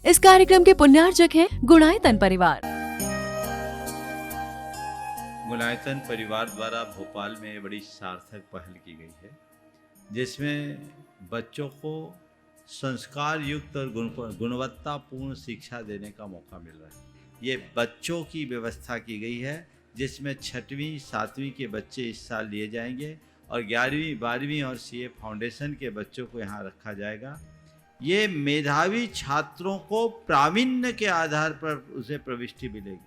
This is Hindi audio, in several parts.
इस कार्यक्रम के पुण्यार्जक हैं गुणायतन परिवार। गुणायतन परिवार द्वारा भोपाल में बड़ी सार्थक पहल की गई है, जिसमें बच्चों को संस्कार युक्त और गुणवत्तापूर्ण शिक्षा देने का मौका मिल रहा है। ये बच्चों की व्यवस्था की गई है, जिसमें 6वीं 7वीं के बच्चे इस साल लिए जाएंगे और 11वीं 12वीं और सीए फाउंडेशन के बच्चों को यहाँ रखा जाएगा। ये मेधावी छात्रों को प्रावीण्य के आधार पर उसे प्रविष्टि मिलेगी।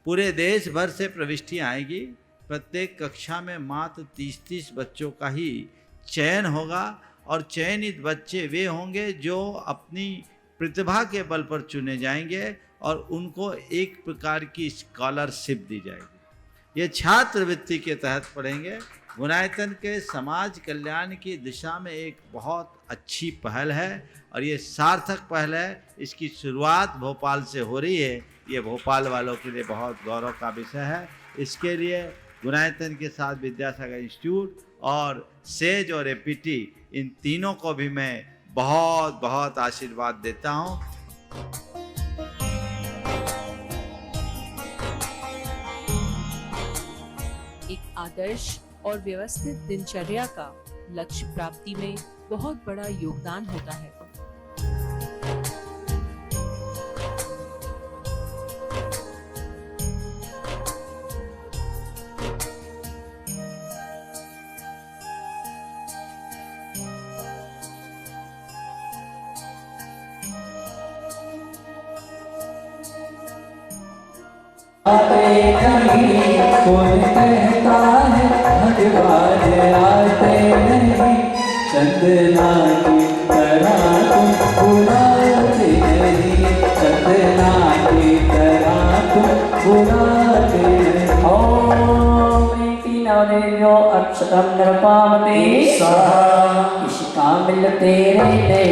पूरे देश भर से प्रविष्टि आएगी। प्रत्येक कक्षा में मात्र 30-30 बच्चों का ही चयन होगा और चयनित बच्चे वे होंगे जो अपनी प्रतिभा के बल पर चुने जाएंगे और उनको एक प्रकार की स्कॉलरशिप दी जाएगी। ये छात्रवृत्ति के तहत पढ़ेंगे। गुणायतन के समाज कल्याण की दिशा में एक बहुत अच्छी पहल है और ये सार्थक पहल है। इसकी शुरुआत भोपाल से हो रही है। ये भोपाल वालों के लिए बहुत गौरव का विषय है। इसके लिए गुणायतन के साथ विद्यासागर इंस्टीट्यूट और सेज और एपीटी, इन तीनों को भी मैं बहुत बहुत आशीर्वाद देता हूँ। एक आदर्श और व्यवस्थित दिनचर्या का लक्ष्य प्राप्ति में बहुत बड़ा योगदान होता है। आते नहीं कोई कहता है भगवान आते नहीं, चंदना की तरह तुम बुलाते नहीं, चंदना की तरह तुम बुलाते नहीं। ओम इति नवदेव्यो अक्षरं नृपामते स्वाहा। इशिका मिल तेरे दे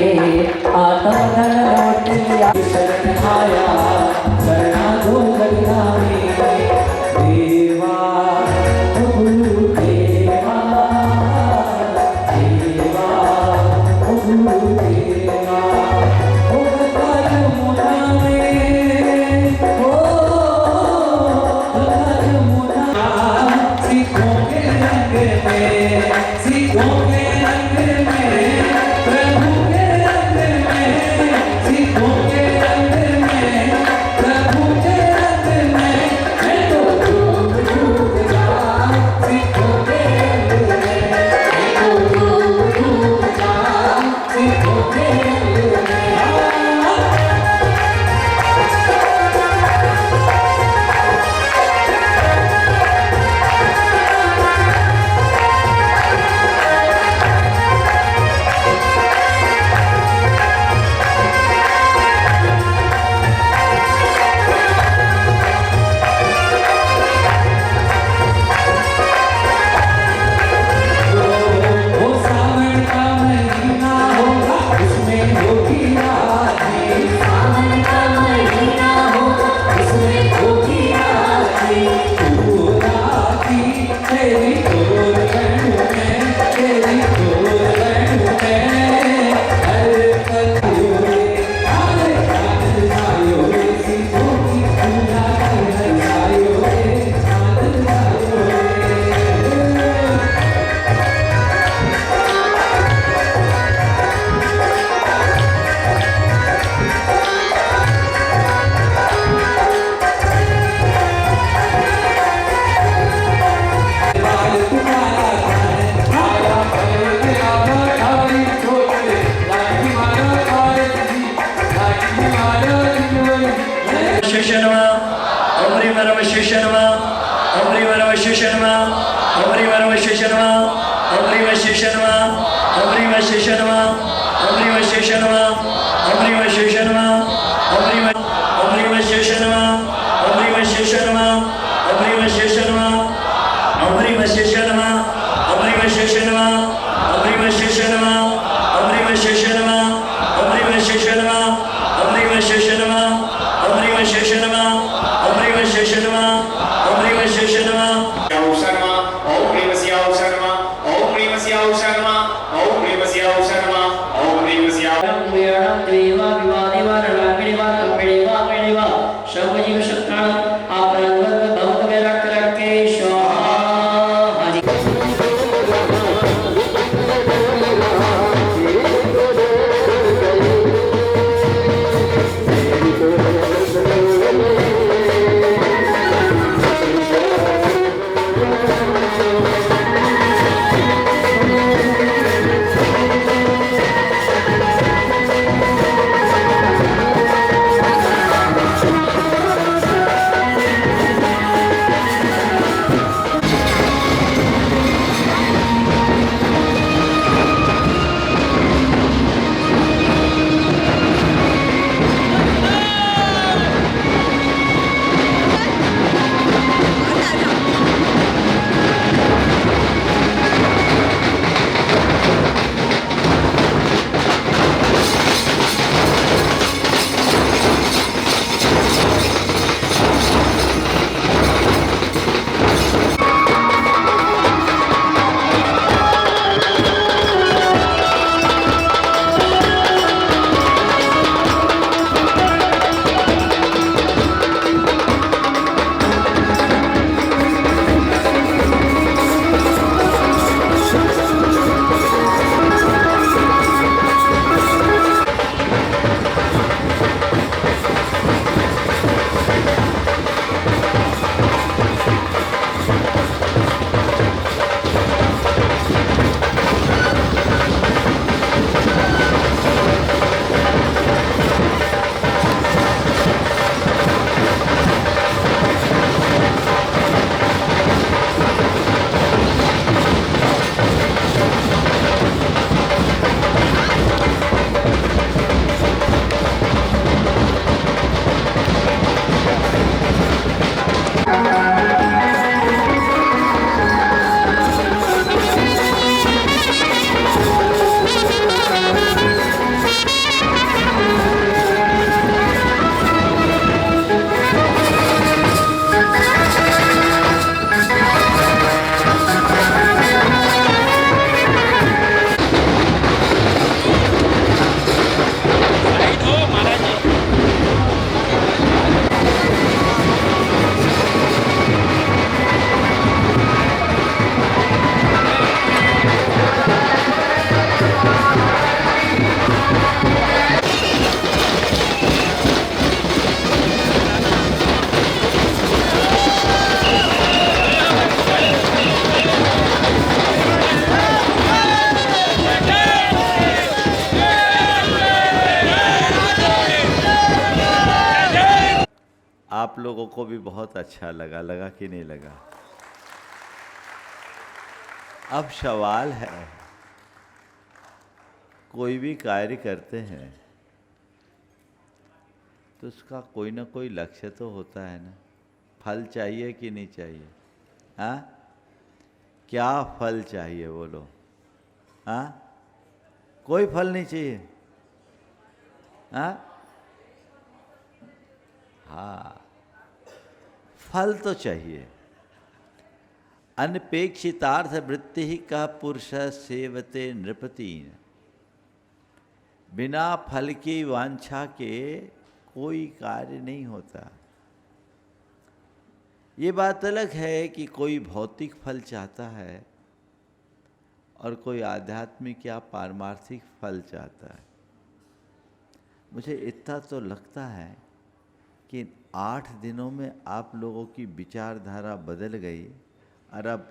आत्म धन लौट लिया शरण आया करना दो कल्याणी देवा गुरु देवा देवा गुरु देवा ओ कर मुना में ओ कर मुना सीखों के रंग में, सीखों के रंग में, प्रभु के रंग में, सीखों के रंग में, प्रभु के रंग में, मैं तो डूब डूब जाऊं सीखों के रंग में, मैं तो डूब डूब जाऊं सीखों के रंग में। वो सावन का महीना होगा उसमें होगी रातें, सावन का महीना होगा उसमें होगी रातें, तू राती तेरी तोर बहन में, तेरी तोर बहन में हर पल हुए हर चांद आयो रे, सीखों की पूजा कर आयो रे, चांद आयो रे। बाल तुम्हारा है आया है तेरा भाई छोड़ दे लाठी मारा आए जी, लाठी मारा जी। शिष्यनमा ओमरी वरम शिष्यनमा ओमरी वरम शिष्यनमा ओमरी वरम शिष्यनमा ओमरी व शिष्यनमा ओमरी व शिष्यनमा ओमरी व शिष्यनमा ओमरी व शिष्यनमा ओमरी व शिष्यनमा ओमरी व शिष्यनमा ओमरी व शिष्यनमा ओमरी व शिष्यनमा ओमरी व शिष्यनमा ओमरी व शिष्यनमा ओमरी व शिष्यनमा ओमरी व शिष्यनमा ओमरी व शिष्यनमा ओमरी व शिष्यनमा ओमरी व शिष्यनमा ओमरी व शिष्यनमा शर्मा ओम प्रेमस्य शर्मा ओम प्रेमस्य शर्मा ओम प्रेमस्य शर्मा ओम प्रेमस्य देवा विवादे वरणाग्नि आप लोगों को भी बहुत अच्छा लगा, लगा कि नहीं लगा? अब सवाल है, कोई भी कार्य करते हैं तो उसका कोई ना कोई लक्ष्य तो होता है ना, फल चाहिए कि नहीं चाहिए? हाँ, क्या फल चाहिए बोलो? हाँ, कोई फल नहीं चाहिए? हाँ हाँ, फल तो चाहिए। अनपेक्षितार्थ वृत्ति ही का पुरुष सेवते नृपतीन। बिना फल की वांछा के कोई कार्य नहीं होता। ये बात अलग है कि कोई भौतिक फल चाहता है और कोई आध्यात्मिक या पारमार्थिक फल चाहता है। मुझे इतना तो लगता है कि 8 दिनों में आप लोगों की विचारधारा बदल गई और अब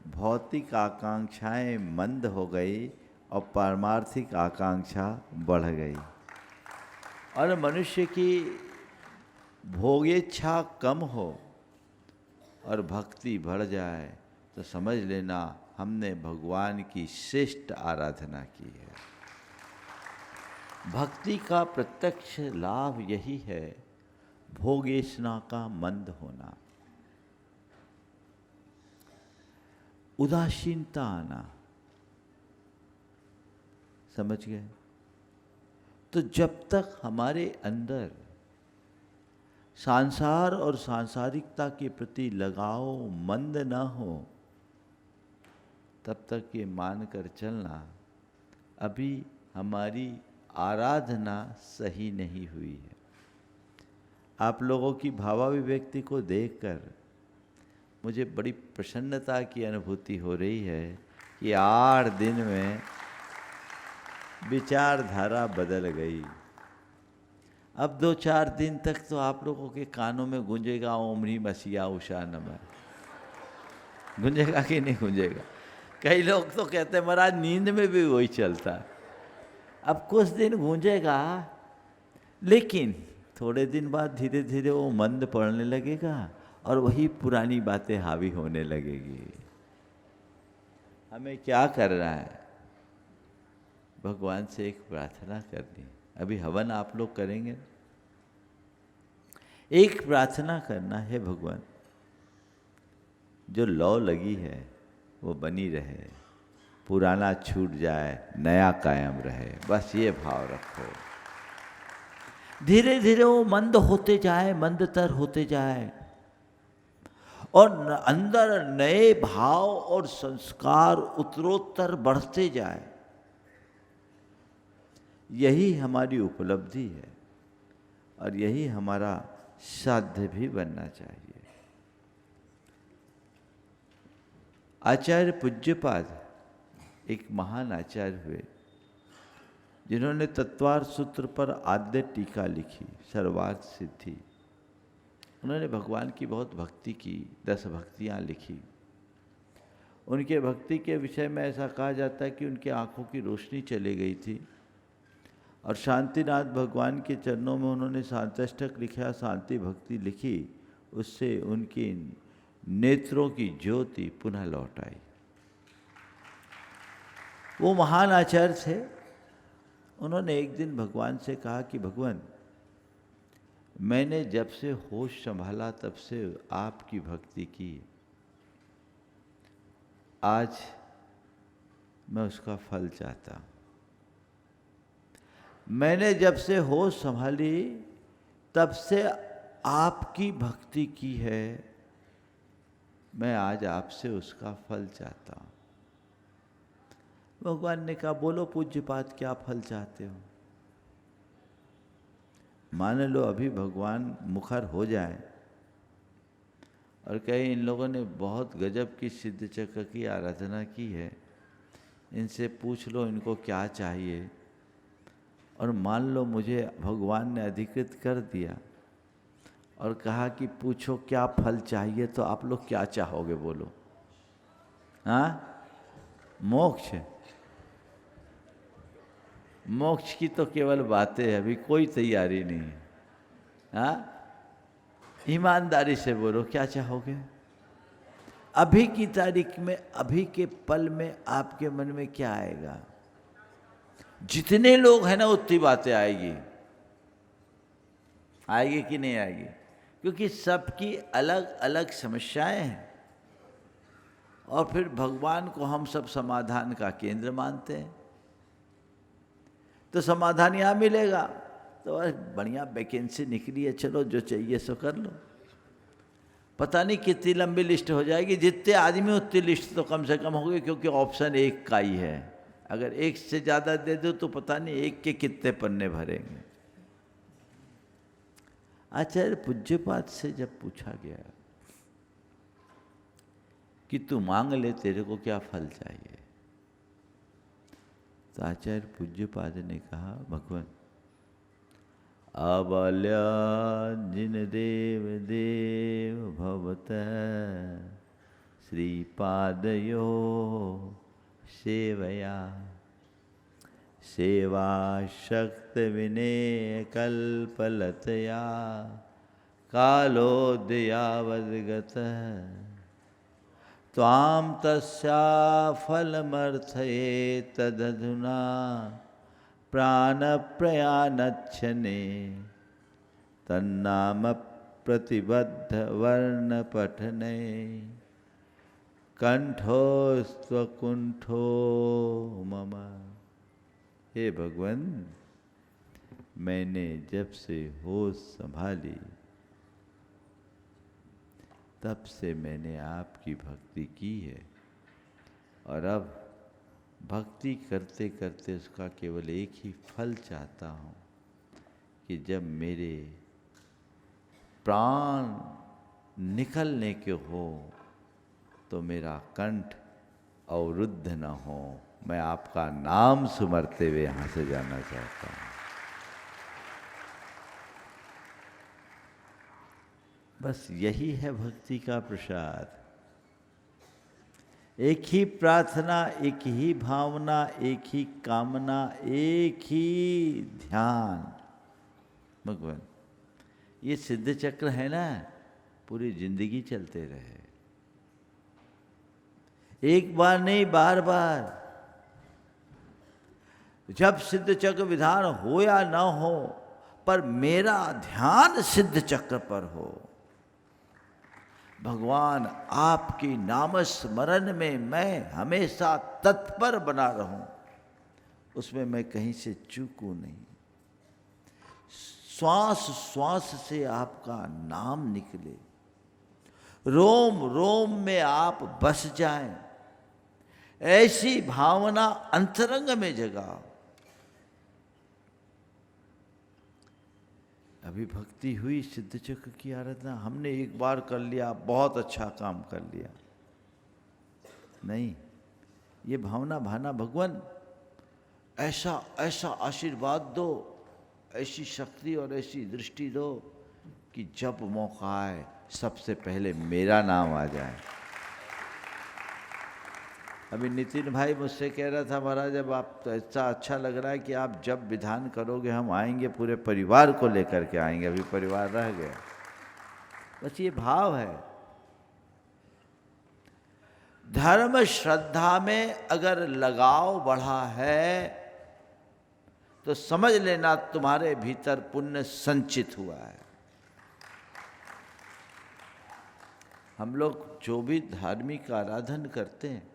भौतिक आकांक्षाएं मंद हो गई और पारमार्थिक आकांक्षा बढ़ गई, और मनुष्य की भोगेच्छा कम हो और भक्ति बढ़ जाए तो समझ लेना हमने भगवान की श्रेष्ठ आराधना की है। भक्ति का प्रत्यक्ष लाभ यही है, भोगेशना का मंद होना, उदासीनता आना। समझ गए? तो जब तक हमारे अंदर संसार और सांसारिकता के प्रति लगाव मंद न हो, तब तक ये मानकर चलना अभी हमारी आराधना सही नहीं हुई है। आप लोगों की भावाभिव्यक्ति को देखकर मुझे बड़ी प्रसन्नता की अनुभूति हो रही है कि 8 दिन में विचारधारा बदल गई। अब 2-4 दिन तक तो आप लोगों के कानों में गूंजेगा ओम ह्रीम मसीहा उषा नमः। गूंजेगा कि नहीं गूंजेगा? कई लोग तो कहते हैं महाराज नींद में भी वही चलता है। अब कुछ दिन गूंजेगा, लेकिन थोड़े दिन बाद धीरे धीरे वो मंद पड़ने लगेगा और वही पुरानी बातें हावी होने लगेगी। हमें क्या करना है? भगवान से एक प्रार्थना करनी। अभी हवन आप लोग करेंगे। एक प्रार्थना करना है, भगवान जो लौ लगी है वो बनी रहे, पुराना छूट जाए, नया कायम रहे, बस ये भाव रखो। धीरे धीरे वो मंद होते जाए, मंदतर होते जाए और अंदर नए भाव और संस्कार उत्तरोत्तर बढ़ते जाए। यही हमारी उपलब्धि है और यही हमारा साध्य भी बनना चाहिए। आचार्य पूज्यपाद एक महान आचार्य हुए जिन्होंने तत्वार्थ सूत्र पर आद्य टीका लिखी, सर्वार्थ सिद्धि। उन्होंने भगवान की बहुत भक्ति की, 10 भक्तियाँ लिखी। उनके भक्ति के विषय में ऐसा कहा जाता है कि उनकी आँखों की रोशनी चली गई थी और शांतिनाथ भगवान के चरणों में उन्होंने शांताष्टक लिखा, शांति भक्ति लिखी। उससे उनकी नेत्रों की ज्योति पुनः लौट आई। वो महान आचार्य थे। उन्होंने एक दिन भगवान से कहा कि भगवान, मैंने जब से होश संभाला तब से आपकी भक्ति की, आज मैं उसका फल चाहता हूँ। मैंने जब से होश संभाली तब से आपकी भक्ति की है, मैं आज आपसे उसका फल चाहता हूँ। भगवान ने कहा, बोलो पूज्यपाद क्या फल चाहते हो? मान लो अभी भगवान मुखर हो जाए और कहे इन लोगों ने बहुत गजब की सिद्ध चक्र की आराधना की है, इनसे पूछ लो इनको क्या चाहिए। और मान लो मुझे भगवान ने अधिकृत कर दिया और कहा कि पूछो क्या फल चाहिए, तो आप लोग क्या चाहोगे बोलो? हाँ, मोक्ष। मोक्ष की तो केवल बातें हैं, अभी कोई तैयारी नहीं है। हाँ, ईमानदारी से बोलो, क्या चाहोगे? अभी की तारीख में, अभी के पल में आपके मन में क्या आएगा? जितने लोग हैं ना उतनी बातें आएगी। आएगी कि नहीं आएगी? क्योंकि सबकी अलग अलग समस्याएं हैं और फिर भगवान को हम सब समाधान का केंद्र मानते हैं, तो समाधान यहाँ मिलेगा। तो बढ़िया वैकेंसी निकली है, चलो जो चाहिए सो कर लो। पता नहीं कितनी लंबी लिस्ट हो जाएगी, जितने आदमी उतनी लिस्ट तो कम से कम होगी, क्योंकि ऑप्शन एक का ही है। अगर एक से ज़्यादा दे दो तो पता नहीं एक के कितने पन्ने भरेंगे। आचार्य पूज्यपाद से जब पूछा गया कि तू मांग ले, तेरे को क्या फल चाहिए, तो आचार्य पूज्यपाद ने कहा, भगवान आबाल्या जिन देव देव भवत श्रीपादयो सेवया सेवा शक्त विनय कल्पलतया कालोदयावद्गत त्वां तस्या फलमर्थये तदधुना प्राणप्रयाणक्षणे तन्नाम प्रतिबद्ध वर्णपठने कंठोस्त्वकुंठो मम। हे भगवान, मैंने जब से होश संभाली तब से मैंने आपकी भक्ति की है, और अब भक्ति करते करते उसका केवल एक ही फल चाहता हूँ कि जब मेरे प्राण निकलने के हो तो मेरा कंठ अवरुद्ध न हो, मैं आपका नाम सुमरते हुए यहाँ से जाना चाहता हूँ। बस यही है भक्ति का प्रसाद। एक ही प्रार्थना, एक ही भावना, एक ही कामना, एक ही ध्यान। भगवान, ये सिद्ध चक्र है ना, पूरी जिंदगी चलते रहे, एक बार नहीं बार बार। जब सिद्ध चक्र विधान हो या न हो, पर मेरा ध्यान सिद्ध चक्र पर हो। भगवान, आपकी नाम स्मरण में मैं हमेशा तत्पर बना रहूं, उसमें मैं कहीं से चूकूं नहीं। श्वास श्वास से आपका नाम निकले, रोम रोम में आप बस जाएं, ऐसी भावना अंतरंग में जगाओ। अभी भक्ति हुई, सिद्ध चक्र की आराधना हमने एक बार कर लिया, बहुत अच्छा काम कर लिया, नहीं। ये भावना भाना, भगवान ऐसा ऐसा आशीर्वाद दो, ऐसी शक्ति और ऐसी दृष्टि दो कि जब मौका आए सबसे पहले मेरा नाम आ जाए। अभी नितिन भाई मुझसे कह रहा था, महाराज जब आप तो ऐसा अच्छा लग रहा है कि आप जब विधान करोगे हम आएंगे, पूरे परिवार को लेकर के आएंगे। अभी परिवार रह गया, बस ये भाव है। धर्म श्रद्धा में अगर लगाव बढ़ा है तो समझ लेना तुम्हारे भीतर पुण्य संचित हुआ है। हम लोग जो भी धार्मिक आराधन करते हैं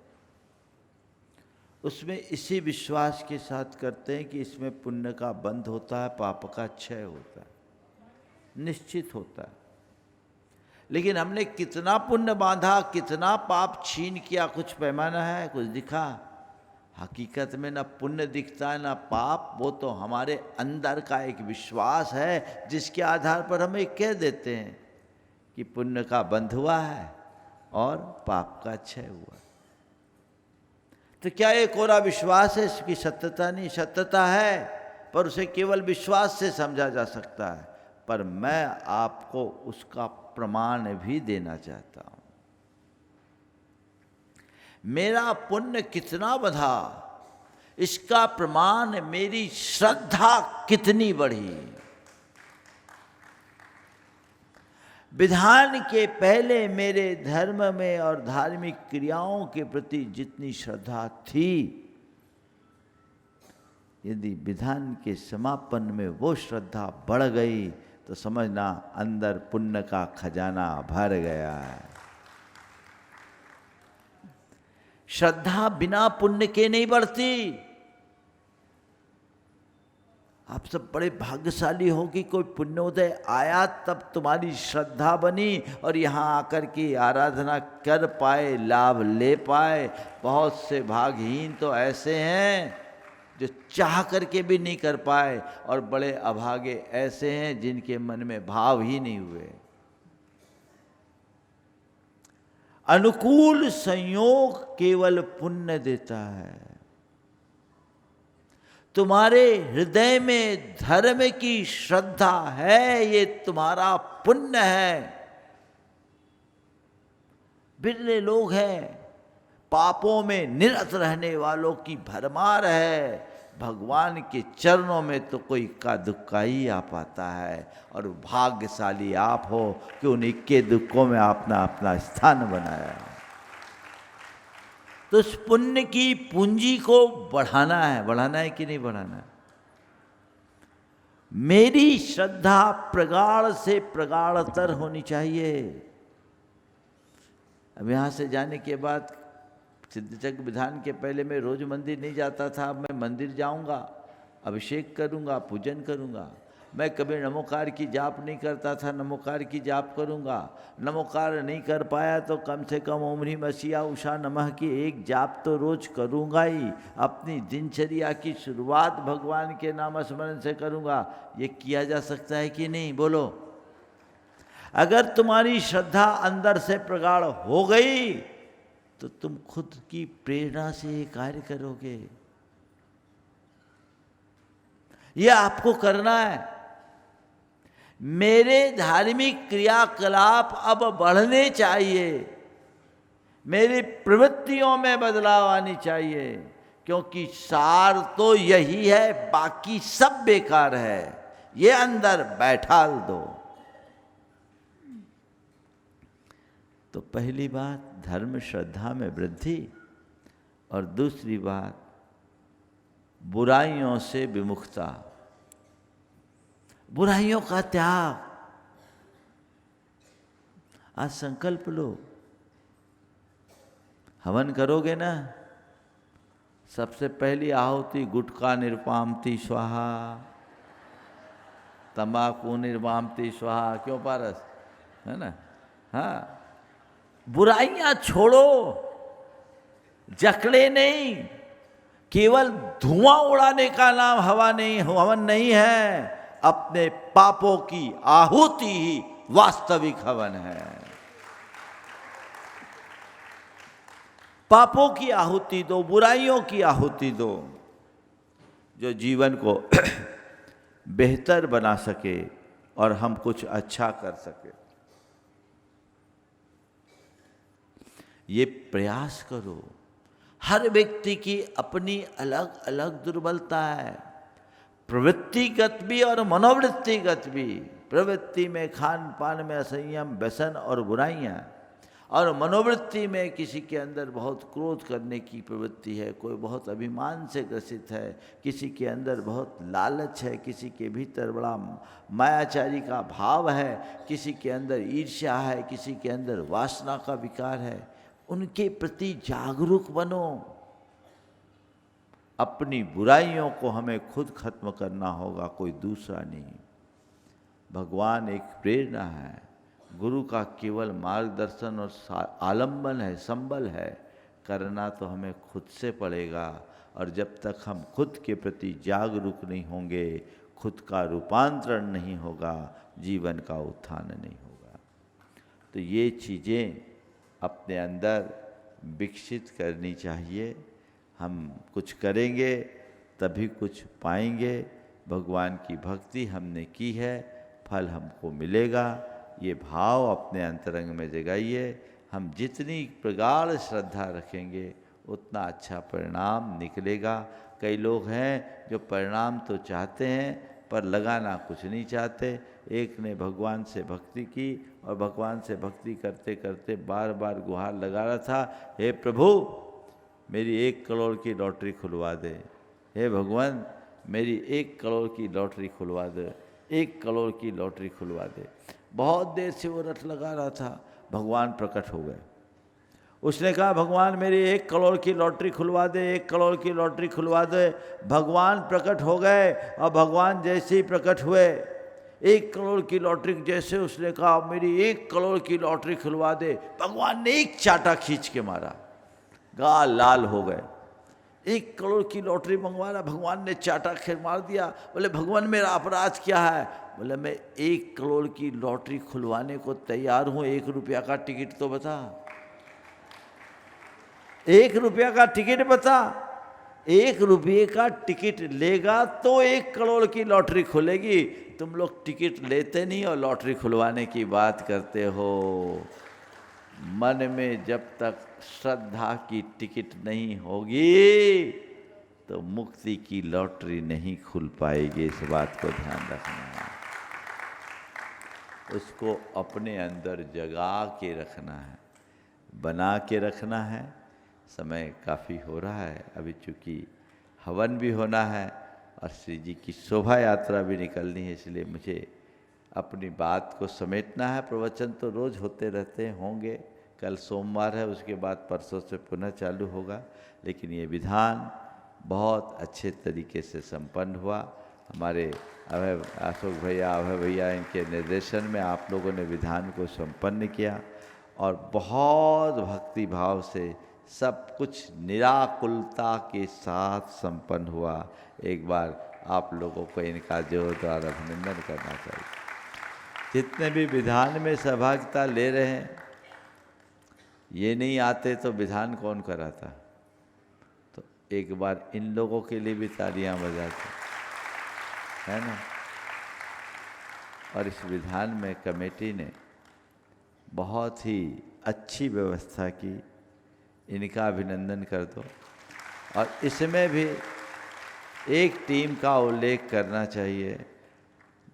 उसमें इसी विश्वास के साथ करते हैं कि इसमें पुण्य का बंध होता है, पाप का क्षय होता है, निश्चित होता है। लेकिन हमने कितना पुण्य बांधा, कितना पाप छीन किया, कुछ पैमाना है, कुछ दिखा? हकीकत में ना पुण्य दिखता है ना पाप, वो तो हमारे अंदर का एक विश्वास है जिसके आधार पर हम एक कह देते हैं कि पुण्य का बंध हुआ है और पाप का क्षय हुआ। तो क्या ये कोरा विश्वास है, इसकी सत्यता नहीं? सत्यता है, पर उसे केवल विश्वास से समझा जा सकता है। पर मैं आपको उसका प्रमाण भी देना चाहता हूं। मेरा पुण्य कितना बढ़ा, इसका प्रमाण मेरी श्रद्धा कितनी बढ़ी। विधान के पहले मेरे धर्म में और धार्मिक क्रियाओं के प्रति जितनी श्रद्धा थी, यदि विधान के समापन में वो श्रद्धा बढ़ गई तो समझना अंदर पुण्य का खजाना भर गया है। श्रद्धा बिना पुण्य के नहीं बढ़ती। आप सब बड़े भाग्यशाली हो कि कोई पुण्योदय आया तब तुम्हारी श्रद्धा बनी और यहाँ आकर के आराधना कर पाए, लाभ ले पाए। बहुत से भाग्यहीन तो ऐसे हैं जो चाह करके भी नहीं कर पाए, और बड़े अभागे ऐसे हैं जिनके मन में भाव ही नहीं हुए। अनुकूल संयोग केवल पुण्य देता है। तुम्हारे हृदय में धर्म की श्रद्धा है, ये तुम्हारा पुण्य है। बिरले लोग हैं, पापों में निरत रहने वालों की भरमार है। भगवान के चरणों में तो कोई इक्का दुक्का ही आ पाता है, और भाग्यशाली आप हो कि उन इक्के दुक्कों में आपने अपना स्थान बनाया है। तो उस पुण्य की पूंजी को बढ़ाना है कि नहीं बढ़ाना है? मेरी श्रद्धा प्रगाढ़ से प्रगाढ़तर होनी चाहिए। अब यहाँ से जाने के बाद सिद्धचक्र विधान के पहले मैं रोज मंदिर नहीं जाता था, अब मैं मंदिर जाऊंगा, अभिषेक करूंगा, पूजन करूंगा। मैं कभी नमोकार की जाप नहीं करता था, नमोकार की जाप करूंगा। नमोकार नहीं कर पाया तो कम से कम ओम ह्रीम असिया उषा नमः की एक जाप तो रोज करूंगा ही। अपनी दिनचर्या की शुरुआत भगवान के नाम स्मरण से करूंगा। ये किया जा सकता है कि नहीं, बोलो? अगर तुम्हारी श्रद्धा अंदर से प्रगाढ़ हो गई तो तुम खुद की प्रेरणा से ये कार्य करोगे। ये आपको करना है। मेरे धार्मिक क्रियाकलाप अब बढ़ने चाहिए, मेरी प्रवृत्तियों में बदलाव आनी चाहिए, क्योंकि सार तो यही है, बाकी सब बेकार है। ये अंदर बैठाल दो। तो पहली बात धर्म श्रद्धा में वृद्धि, और दूसरी बात बुराइयों से विमुखता, बुराइयों का त्याग। आज संकल्प लो, हवन करोगे ना, सबसे पहली आहुति गुटखा निर्वापति स्वाहा, तंबाकू निर्वापति स्वाहा। क्यों पारस, है ना? हाँ, बुराइयां छोड़ो, जकड़े नहीं। केवल धुआं उड़ाने का नाम हवन नहीं है। अपने पापों की आहुति ही वास्तविक हवन है। पापों की आहुति दो, बुराइयों की आहुति दो, जो जीवन को बेहतर बना सके और हम कुछ अच्छा कर सके। ये प्रयास करो। हर व्यक्ति की अपनी अलग अलग दुर्बलता है, प्रवृत्तिगत भी और मनोवृत्तिगत भी। प्रवृत्ति में खान पान में असंयम, व्यसन और बुराइयाँ, और मनोवृत्ति में किसी के अंदर बहुत क्रोध करने की प्रवृत्ति है, कोई बहुत अभिमान से ग्रसित है, किसी के अंदर बहुत लालच है, किसी के भीतर बड़ा मायाचारी का भाव है, किसी के अंदर ईर्ष्या है, किसी के अंदर वासना का विकार है। उनके प्रति जागरूक बनो। अपनी बुराइयों को हमें खुद खत्म करना होगा, कोई दूसरा नहीं। भगवान एक प्रेरणा है, गुरु का केवल मार्गदर्शन और आलंबन है, संबल है। करना तो हमें खुद से पड़ेगा, और जब तक हम खुद के प्रति जागरूक नहीं होंगे, खुद का रूपांतरण नहीं होगा, जीवन का उत्थान नहीं होगा। तो ये चीज़ें अपने अंदर विकसित करनी चाहिए। हम कुछ करेंगे तभी कुछ पाएंगे। भगवान की भक्ति हमने की है, फल हमको मिलेगा। ये भाव अपने अंतरंग में जगाइए। हम जितनी प्रगाढ़ श्रद्धा रखेंगे उतना अच्छा परिणाम निकलेगा। कई लोग हैं जो परिणाम तो चाहते हैं पर लगाना कुछ नहीं चाहते। एक ने भगवान से भक्ति की और भगवान से भक्ति करते करते बार बार गुहार लगा रहा था, हे प्रभु मेरी 1 करोड़ की लॉटरी खुलवा दे, हे भगवान मेरी 1 करोड़ की लॉटरी खुलवा दे, 1 करोड़ की लॉटरी खुलवा दे। बहुत देर से वो रट लगा रहा था। भगवान प्रकट हो गए। उसने कहा भगवान मेरी 1 करोड़ की लॉटरी खुलवा दे, 1 करोड़ की लॉटरी खुलवा दे। भगवान प्रकट हो गए और भगवान जैसे ही प्रकट हुए 1 करोड़ की लॉटरी जैसे उसने कहा मेरी 1 करोड़ की लॉटरी खुलवा दे, भगवान ने एक चाटा खींच के मारा, गाल लाल हो गए। 1 करोड़ की लॉटरी मंगवा रहा, भगवान ने चाटा खेल मार दिया। बोले भगवान मेरा अपराध क्या है? बोले मैं 1 करोड़ की लॉटरी खुलवाने को तैयार हूँ, 1 रुपया का टिकट तो बता, 1 रुपया का टिकट बता। 1 रुपये का टिकट लेगा तो 1 करोड़ की लॉटरी खुलेगी। तुम लोग टिकट लेते नहीं और लॉटरी खुलवाने की बात करते हो। मन में जब तक श्रद्धा की टिकट नहीं होगी तो मुक्ति की लॉटरी नहीं खुल पाएगी। इस बात को ध्यान रखना है, उसको अपने अंदर जगा के रखना है, बना के रखना है। समय काफ़ी हो रहा है, अभी चूँकि हवन भी होना है और श्री जी की शोभा यात्रा भी निकलनी है, इसलिए मुझे अपनी बात को समेटना है। प्रवचन तो रोज़ होते रहते होंगे, कल सोमवार है, उसके बाद परसों से पुनः चालू होगा, लेकिन ये विधान बहुत अच्छे तरीके से संपन्न हुआ। हमारे अभय अशोक भैया, अभय भैया, इनके निर्देशन में आप लोगों ने विधान को संपन्न किया और बहुत भक्ति भाव से सब कुछ निराकुलता के साथ संपन्न हुआ। एक बार आप लोगों को इनका जोरदार अभिनंदन करना चाहिए। जितने भी विधान में सहभागिता ले रहे हैं, ये नहीं आते तो विधान कौन कराता? तो एक बार इन लोगों के लिए भी तालियां बजाते, है ना। और इस विधान में कमेटी ने बहुत ही अच्छी व्यवस्था की, इनका अभिनंदन कर दो। और इसमें भी एक टीम का उल्लेख करना चाहिए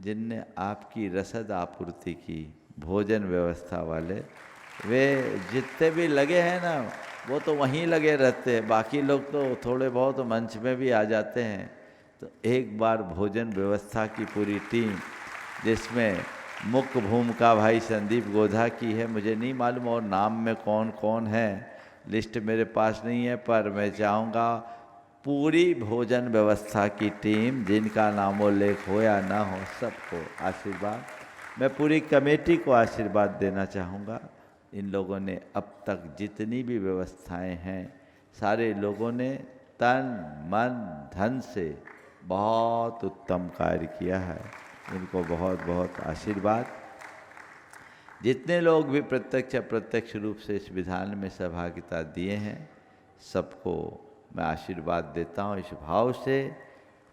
जिनने आपकी रसद आपूर्ति की, भोजन व्यवस्था वाले। वे जितने भी लगे हैं ना, वो तो वहीं लगे रहते हैं, बाकी लोग तो थोड़े बहुत मंच में भी आ जाते हैं। तो एक बार भोजन व्यवस्था की पूरी टीम, जिसमें मुख्य भूमिका भाई संदीप गोधा की है, मुझे नहीं मालूम और नाम में कौन कौन है, लिस्ट मेरे पास नहीं है, पर मैं चाहूँगा पूरी भोजन व्यवस्था की टीम, जिनका नामोल्लेख हो या ना हो, सबको आशीर्वाद, मैं पूरी कमेटी को आशीर्वाद देना चाहूँगा। इन लोगों ने अब तक जितनी भी व्यवस्थाएं हैं, सारे लोगों ने तन मन धन से बहुत उत्तम कार्य किया है। इनको बहुत बहुत आशीर्वाद। जितने लोग भी प्रत्यक्ष अप्रत्यक्ष रूप से इस विधान में सहभागिता दिए हैं, सबको मैं आशीर्वाद देता हूँ इस भाव से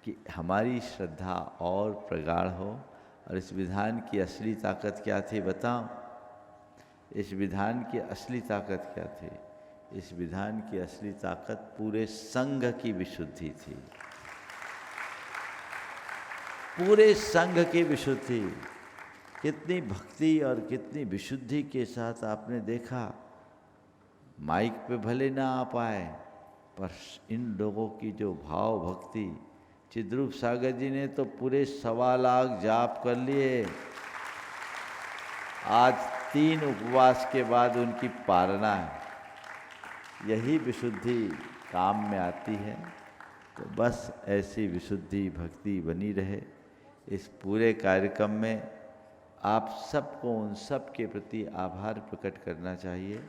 कि हमारी श्रद्धा और प्रगाढ़ हो। और इस विधान की असली ताकत क्या थी बताऊं? इस विधान की असली ताकत क्या थी? इस विधान की असली ताकत पूरे संघ की विशुद्धि थी, पूरे संघ की विशुद्धि। कितनी भक्ति और कितनी विशुद्धि के साथ आपने देखा। माइक पे भले ना आ पाए, पर इन लोगों की जो भाव भक्ति, चिद्रूप सागर जी ने तो पूरे 1.25 लाख जाप कर लिए। आज 3 उपवास के बाद उनकी पारना है। यही विशुद्धि काम में आती है। तो बस ऐसी विशुद्धि भक्ति बनी रहे। इस पूरे कार्यक्रम में आप सबको उन सब के प्रति आभार प्रकट करना चाहिए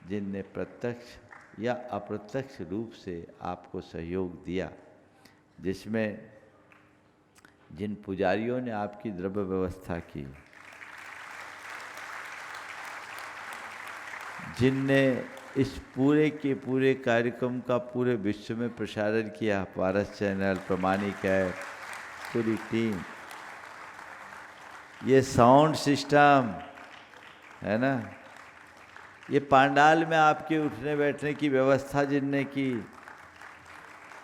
जिनने प्रत्यक्ष या अप्रत्यक्ष रूप से आपको सहयोग दिया, जिसमें जिन पुजारियों ने आपकी द्रव्य व्यवस्था की, जिनने इस पूरे के पूरे कार्यक्रम का पूरे विश्व में प्रसारण किया, पारस चैनल, प्रमाणिक है, पूरी टीम, ये साउंड सिस्टम है ना, ये पांडाल में आपके उठने बैठने की व्यवस्था जिनने की,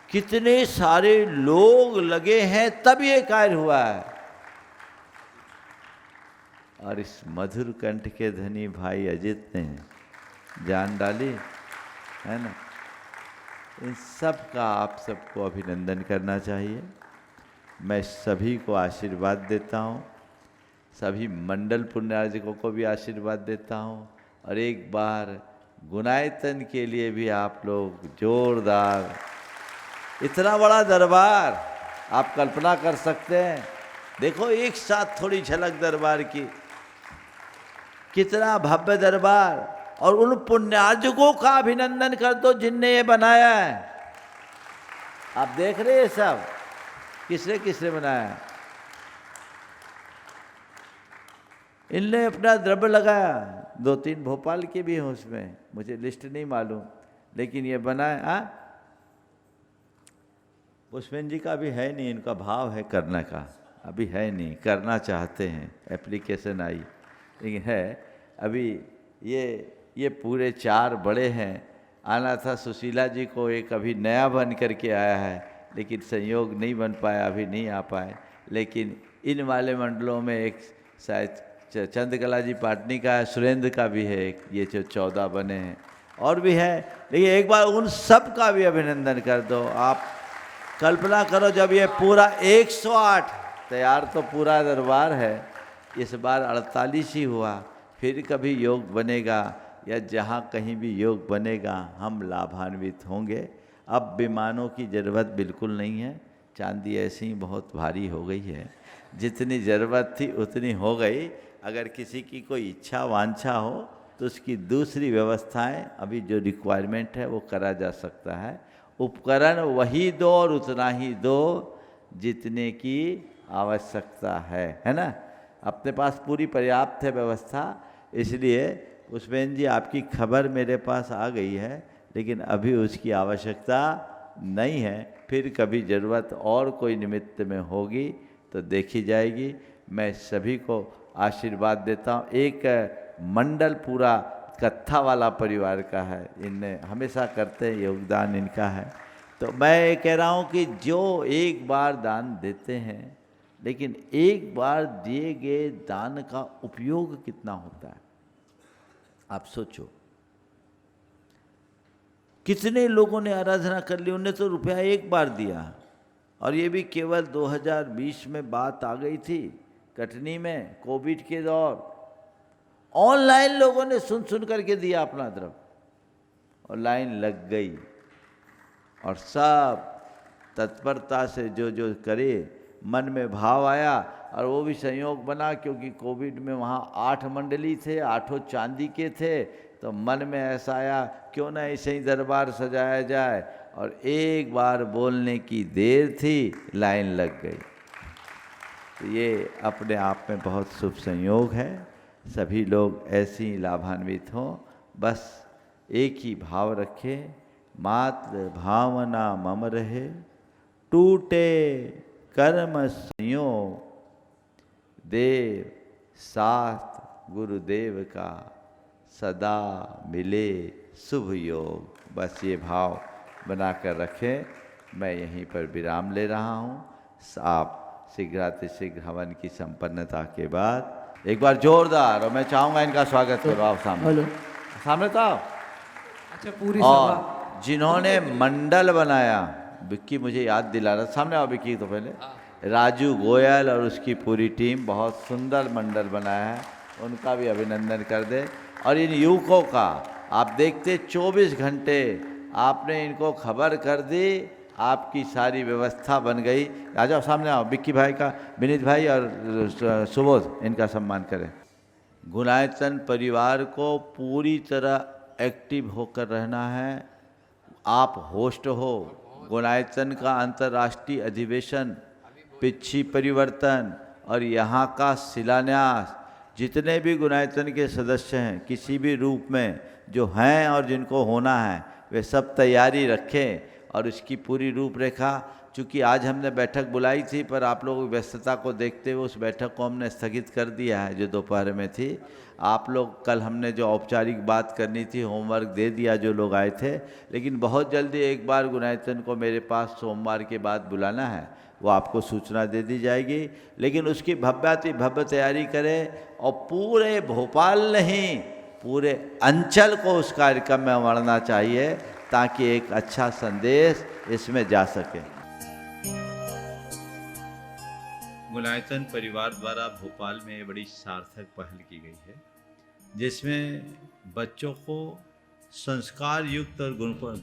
कितने सारे लोग लगे हैं तब ये कार्य हुआ है। और इस मधुर कंठ के धनी भाई अजित ने जान डाली है ना। इन सब का आप सबको अभिनंदन करना चाहिए। मैं सभी को आशीर्वाद देता हूँ, सभी मंडल पुण्यार्जकों को भी आशीर्वाद देता हूँ। और एक बार गुणायतन के लिए भी आप लोग जोरदार, इतना बड़ा दरबार आप कल्पना कर सकते हैं। देखो एक साथ थोड़ी झलक दरबार की, कितना भव्य दरबार। और उन पुण्यार्जकों का अभिनंदन कर दो जिनने ये बनाया है। आप देख रहे हैं सब किसने किसने बनाया। इनने अपना द्रव्य लगाया, 2-3 भोपाल के भी हैं उसमें, मुझे लिस्ट नहीं मालूम, लेकिन ये बनाया। पुष्पेन जी का भी है नहीं, इनका भाव है करने का, अभी है नहीं, करना चाहते हैं, एप्लीकेशन आई लेकिन है अभी। ये पूरे 4 बड़े हैं। आना था सुशीला जी को, एक अभी नया बन करके आया है, लेकिन संयोग नहीं बन पाया, अभी नहीं आ पाए। लेकिन इन वाले मंडलों में एक शायद चंद्रकला जी पाटनी का है, सुरेंद्र का भी है एक, ये जो 14 बने हैं और भी है। लेकिन एक बार उन सब का भी अभिनंदन कर दो। आप कल्पना करो जब ये पूरा 108 तैयार तो पूरा दरबार है, इस बार 48 ही हुआ। फिर कभी योग बनेगा या जहाँ कहीं भी योग बनेगा हम लाभान्वित होंगे। अब विमानों की ज़रूरत बिल्कुल नहीं है, चांदी ऐसी ही बहुत भारी हो गई है, जितनी ज़रूरत थी उतनी हो गई। अगर किसी की कोई इच्छा वांछा हो तो उसकी दूसरी व्यवस्थाएं अभी जो रिक्वायरमेंट है वो करा जा सकता है। उपकरण वही दो और उतना ही दो जितने की आवश्यकता है ना। अपने पास पूरी पर्याप्त है व्यवस्था, इसलिए पुष्पेन जी आपकी खबर मेरे पास आ गई है, लेकिन अभी उसकी आवश्यकता नहीं है। फिर कभी ज़रूरत और कोई निमित्त में होगी तो देखी जाएगी। मैं सभी को आशीर्वाद देता हूँ। एक मंडल पूरा कत्था वाला परिवार का है, इनने हमेशा करते हैं, योगदान इनका है। तो मैं ये कह रहा हूँ कि जो एक बार दान देते हैं, लेकिन एक बार दिए गए दान का उपयोग कितना होता है आप सोचो। कितने लोगों ने आराधना कर ली, उन्हें तो रुपया एक बार दिया, और ये भी केवल 2020 में बात आ गई थी, कटनी में कोविड के दौर। ऑनलाइन लोगों ने सुन सुन करके दिया अपना द्रव्य, और लाइन लग गई, और सब तत्परता से जो जो करे, मन में भाव आया। और वो भी संयोग बना क्योंकि कोविड में वहाँ 8 मंडली थे, 8 चांदी के थे, तो मन में ऐसा आया क्यों ना ऐसे ही दरबार सजाया जाए। और एक बार बोलने की देर थी, लाइन लग गई। तो ये अपने आप में बहुत शुभ संयोग है। सभी लोग ऐसे ही लाभान्वित हों। बस एक ही भाव रखें, मात्र भावना मम रहे, टूटे कर्म संयोग, देव साथ गुरुदेव का, सदा मिले शुभ योग। बस ये भाव बनाकर रखें। मैं यहीं पर विराम ले रहा हूँ। आप शीघ्रातिशीघ्र हवन की संपन्नता के बाद एक बार जोरदार, और मैं चाहूँगा इनका स्वागत करो। आप सामने सामने तो आओ। अच्छा, पूरी और जिन्होंने मंडल बनाया, विक्की मुझे याद दिला रहा, सामने आओ विक्की। तो पहले राजू गोयल और उसकी पूरी टीम बहुत सुंदर मंडल बनाया है, उनका भी अभिनंदन कर दे। और इन युवकों का आप देखते 24 घंटे आपने इनको खबर कर दी, आपकी सारी व्यवस्था बन गई। आ जाओ सामने आओ, विक्की भाई का, विनीत भाई और सुबोध, इनका सम्मान करें। गुणायतन परिवार को पूरी तरह एक्टिव होकर रहना है। आप होस्ट हो। गुणायतन का अंतर्राष्ट्रीय अधिवेशन, पिछी परिवर्तन और यहाँ का शिलान्यास, जितने भी गुणायतन के सदस्य हैं किसी भी रूप में जो हैं और जिनको होना है, वे सब तैयारी रखें। और उसकी पूरी रूपरेखा चूँकि आज हमने बैठक बुलाई थी पर आप लोगों की व्यस्तता को देखते हुए उस बैठक को हमने स्थगित कर दिया है जो दोपहर में थी। आप लोग कल हमने जो औपचारिक बात करनी थी होमवर्क दे दिया जो लोग आए थे, लेकिन बहुत जल्दी एक बार गुणायतन को मेरे पास सोमवार के बाद बुलाना है, वो आपको सूचना दे दी जाएगी। लेकिन उसकी भव्याति भव्य तैयारी करें और पूरे भोपाल नहीं पूरे अंचल को उस कार्यक्रम में उमड़ना चाहिए ताकि एक अच्छा संदेश इसमें जा सके। गुणायतन परिवार द्वारा भोपाल में बड़ी सार्थक पहल की गई है जिसमें बच्चों को संस्कार युक्त और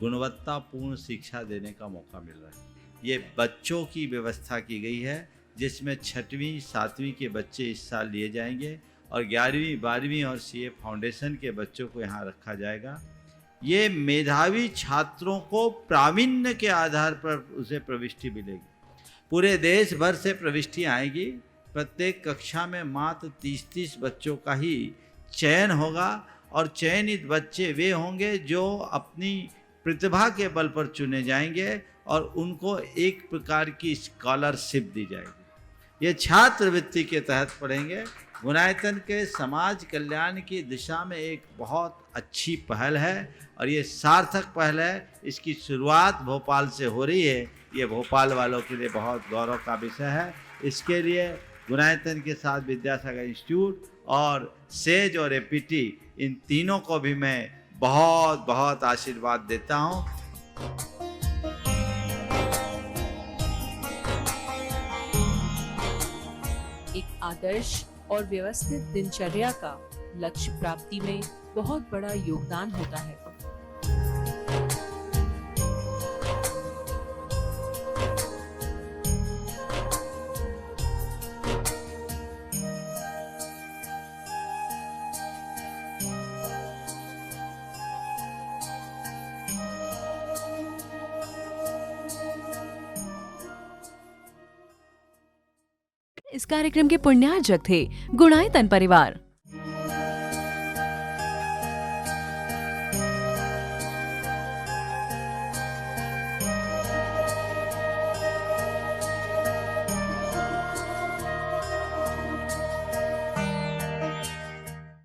गुणवत्तापूर्ण शिक्षा देने का मौका मिल रहा है। ये बच्चों की व्यवस्था की गई है जिसमें 6वीं 7वीं के बच्चे इस साल लिए जाएंगे और 11वीं 12वीं और सीए फाउंडेशन के बच्चों को यहाँ रखा जाएगा। ये मेधावी छात्रों को प्रावीण्य के आधार पर उसे प्रविष्टि मिलेगी। पूरे देश भर से प्रविष्टि आएगी। प्रत्येक कक्षा में मात्र 30-30 बच्चों का ही चयन होगा और चयनित बच्चे वे होंगे जो अपनी प्रतिभा के बल पर चुने जाएंगे और उनको एक प्रकार की स्कॉलरशिप दी जाएगी। ये छात्रवृत्ति के तहत पढ़ेंगे। गुणायतन के समाज कल्याण की दिशा में एक बहुत अच्छी पहल है और ये सार्थक पहल है। इसकी शुरुआत भोपाल से हो रही है। ये भोपाल वालों के लिए बहुत गौरव का विषय है। इसके लिए गुणायतन के साथ विद्यासागर इंस्टीट्यूट और सेज और एपीटी इन तीनों को भी मैं बहुत बहुत आशीर्वाद देता हूँ। एक आदर्श और व्यवस्थित दिनचर्या का लक्ष्य प्राप्ति में बहुत बड़ा योगदान होता है। इस कार्यक्रम के पुण्यार्जक थे गुणायतन परिवार।